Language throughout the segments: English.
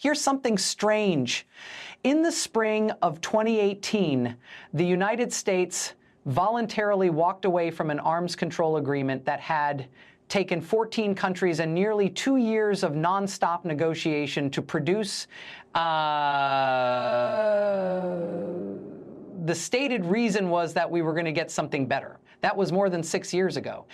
Here's something strange. In the spring of 2018, the United States voluntarily walked away from an arms control agreement that had taken 14 countries and nearly 2 years of nonstop negotiation to produce. The stated reason was that we were going to get something better. That was more than 6 years ago.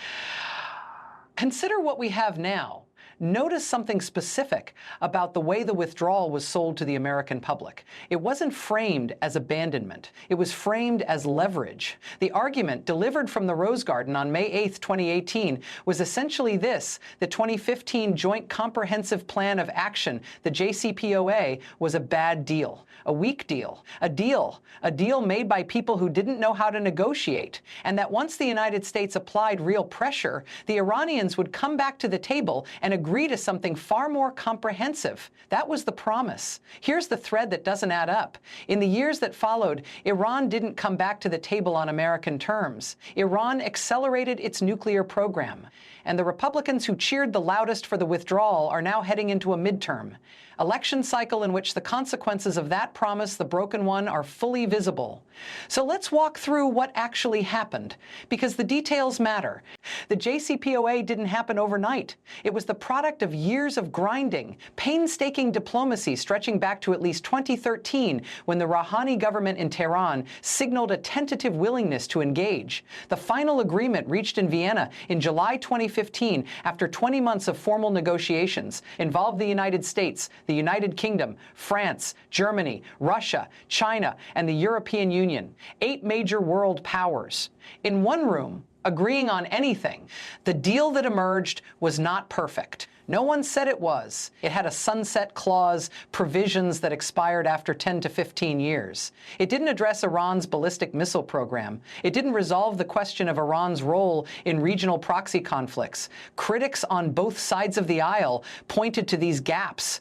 Consider what we have now. Notice something specific about the way the withdrawal was sold to the American public. It wasn't framed as abandonment. It was framed as leverage. The argument delivered from the Rose Garden on May 8, 2018, was essentially this: the 2015 Joint Comprehensive Plan of Action, the JCPOA, was a bad deal, a weak deal, a deal made by people who didn't know how to negotiate, and that once the United States applied real pressure, the Iranians would come back to the table and agree to something far more comprehensive. That was the promise. Here's the thread that doesn't add up. In the years that followed, Iran didn't come back to the table on American terms. Iran accelerated its nuclear program. And the Republicans who cheered the loudest for the withdrawal are now heading into a midterm election cycle in which the consequences of that promise, the broken one, are fully visible. So let's walk through what actually happened, because the details matter. The JCPOA didn't happen overnight. It was the product of years of grinding, painstaking diplomacy stretching back to at least 2013, when the Rouhani government in Tehran signaled a tentative willingness to engage. The final agreement reached in Vienna in July 2015, after 20 months of formal negotiations, involved the United States, the United Kingdom, France, Germany, Russia, China, and the European Union, 8 major world powers. In one room, agreeing on anything. The deal that emerged was not perfect. No one said it was. It had a sunset clause, provisions that expired after 10 to 15 years. It didn't address Iran's ballistic missile program. It didn't resolve the question of Iran's role in regional proxy conflicts. Critics on both sides of the aisle pointed to these gaps.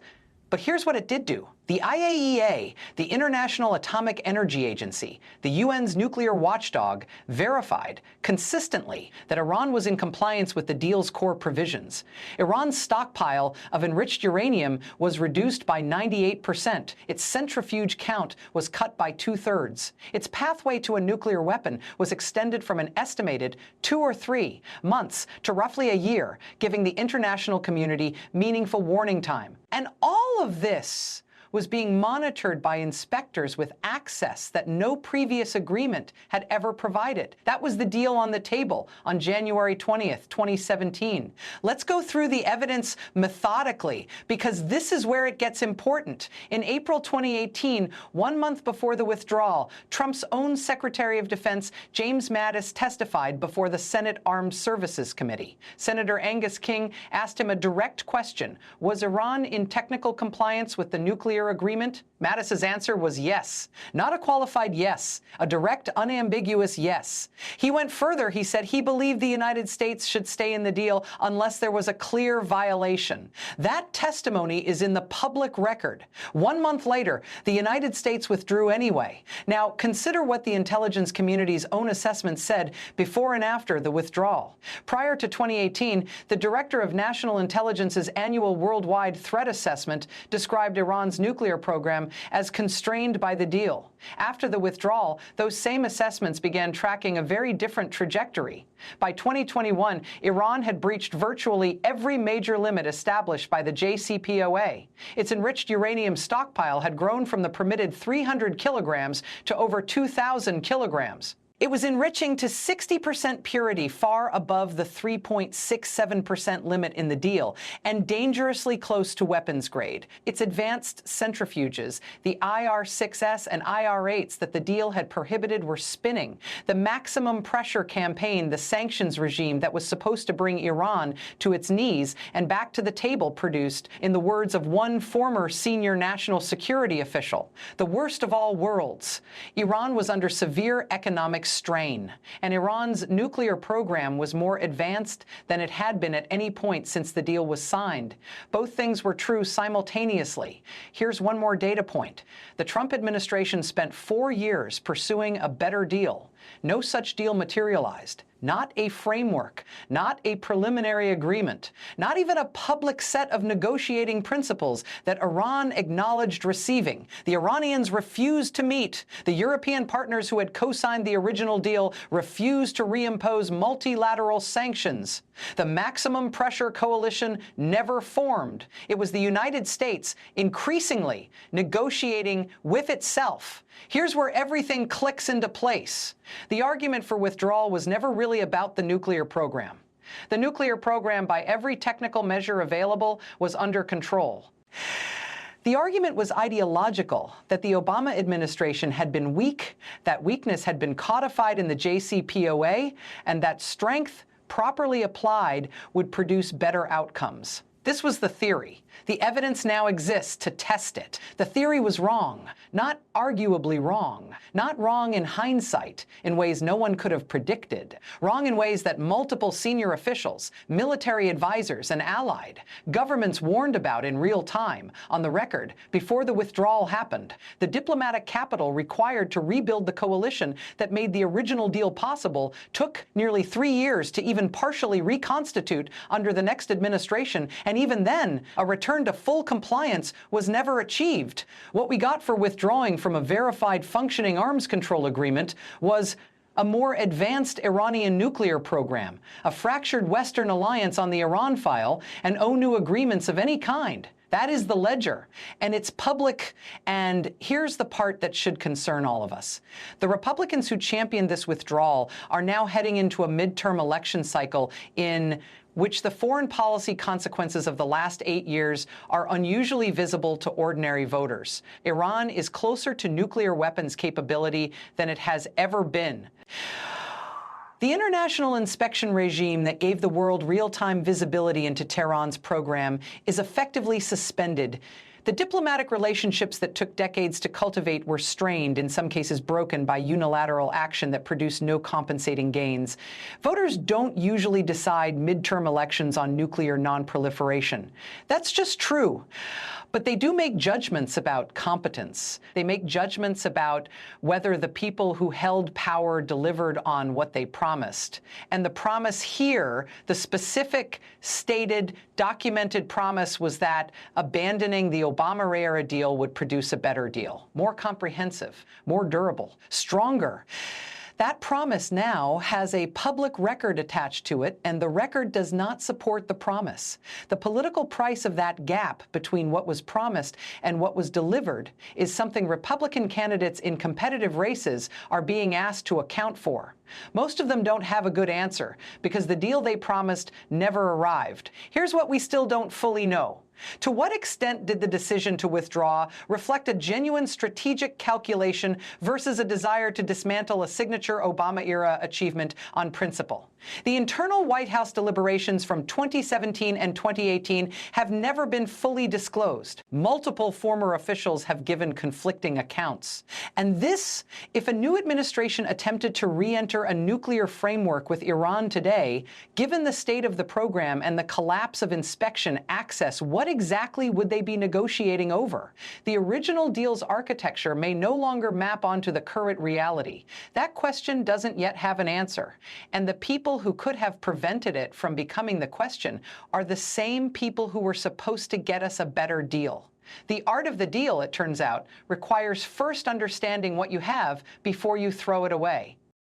But here's what it did do. The IAEA, the International Atomic Energy Agency, the UN's nuclear watchdog, verified consistently that Iran was in compliance with the deal's core provisions. Iran's stockpile of enriched uranium was reduced by 98%. Its centrifuge count was cut by 2/3. Its pathway to a nuclear weapon was extended from an estimated 2 or 3 months to roughly a year, giving the international community meaningful warning time. And all of this was being monitored by inspectors with access that no previous agreement had ever provided. That was the deal on the table on January 20th, 2017. Let's go through the evidence methodically, because this is where it gets important. In April 2018, 1 month before the withdrawal, Trump's own Secretary of Defense, James Mattis, testified before the Senate Armed Services Committee. Senator Angus King asked him a direct question: was Iran in technical compliance with the nuclear agreement? Mattis's answer was yes. Not a qualified yes, a direct, unambiguous yes. He went further. He said he believed the United States should stay in the deal unless there was a clear violation. That testimony is in the public record. 1 month later, the United States withdrew anyway. Now, consider what the intelligence community's own assessment said before and after the withdrawal. Prior to 2018, the Director of National Intelligence's annual worldwide threat assessment described Iran's nuclear program as constrained by the deal. After the withdrawal, those same assessments began tracking a very different trajectory. By 2021, Iran had breached virtually every major limit established by the JCPOA. Its enriched uranium stockpile had grown from the permitted 300 kilograms to over 2,000 kilograms. It was enriching to 60% purity, far above the 3.67% limit in the deal, and dangerously close to weapons grade. Its advanced centrifuges, the IR-6S and IR-8s that the deal had prohibited, were spinning. The maximum pressure campaign, the sanctions regime that was supposed to bring Iran to its knees and back to the table, produced, in the words of one former senior national security official, the worst of all worlds. Iran was under severe economic strain, and Iran's nuclear program was more advanced than it had been at any point since the deal was signed. Both things were true simultaneously. Here's one more data point. The Trump administration spent 4 years pursuing a better deal. No such deal materialized. Not a framework, not a preliminary agreement, not even a public set of negotiating principles that Iran acknowledged receiving. The Iranians refused to meet. The European partners who had co-signed the original deal refused to reimpose multilateral sanctions. The maximum pressure coalition never formed. It was the United States increasingly negotiating with itself. Here's where everything clicks into place. The argument for withdrawal was never really about the nuclear program. The nuclear program, by every technical measure available, was under control. The argument was ideological, that the Obama administration had been weak, that weakness had been codified in the JCPOA, and that strength, properly applied, would produce better outcomes. This was the theory. The evidence now exists to test it. The theory was wrong, not arguably wrong, not wrong in hindsight, in ways no one could have predicted, wrong in ways that multiple senior officials, military advisors, and allied governments warned about in real time, on the record, before the withdrawal happened. The diplomatic capital required to rebuild the coalition that made the original deal possible took nearly 3 years to even partially reconstitute under the next administration, and even then, a return to full compliance was never achieved. What we got for withdrawing from a verified functioning arms control agreement was a more advanced Iranian nuclear program, a fractured Western alliance on the Iran file, and no agreements of any kind. That is the ledger, and it's public, and here's the part that should concern all of us. The Republicans who championed this withdrawal are now heading into a midterm election cycle in which the foreign policy consequences of the last 8 years are unusually visible to ordinary voters. Iran is closer to nuclear weapons capability than it has ever been. The international inspection regime that gave the world real-time visibility into Tehran's program is effectively suspended. The diplomatic relationships that took decades to cultivate were strained, in some cases broken, by unilateral action that produced no compensating gains. Voters don't usually decide midterm elections on nuclear non-proliferation. That's just true. But they do make judgments about competence. They make judgments about whether the people who held power delivered on what they promised. And the promise here, the specific, stated, documented promise, was that abandoning the Obama-era deal would produce a better deal, more comprehensive, more durable, stronger. That promise now has a public record attached to it, and the record does not support the promise. The political price of that gap between what was promised and what was delivered is something Republican candidates in competitive races are being asked to account for. Most of them don't have a good answer because the deal they promised never arrived. Here's what we still don't fully know. To what extent did the decision to withdraw reflect a genuine strategic calculation versus a desire to dismantle a signature Obama-era achievement on principle? The internal White House deliberations from 2017 and 2018 have never been fully disclosed. Multiple former officials have given conflicting accounts. And this, if a new administration attempted to re-enter a nuclear framework with Iran today, given the state of the program and the collapse of inspection access, what exactly would they be negotiating over? The original deal's architecture may no longer map onto the current reality. That question doesn't yet have an answer. And the people who could have prevented it from becoming the question are the same people who were supposed to get us a better deal. The art of the deal, it turns out, requires first understanding what you have before you throw it away.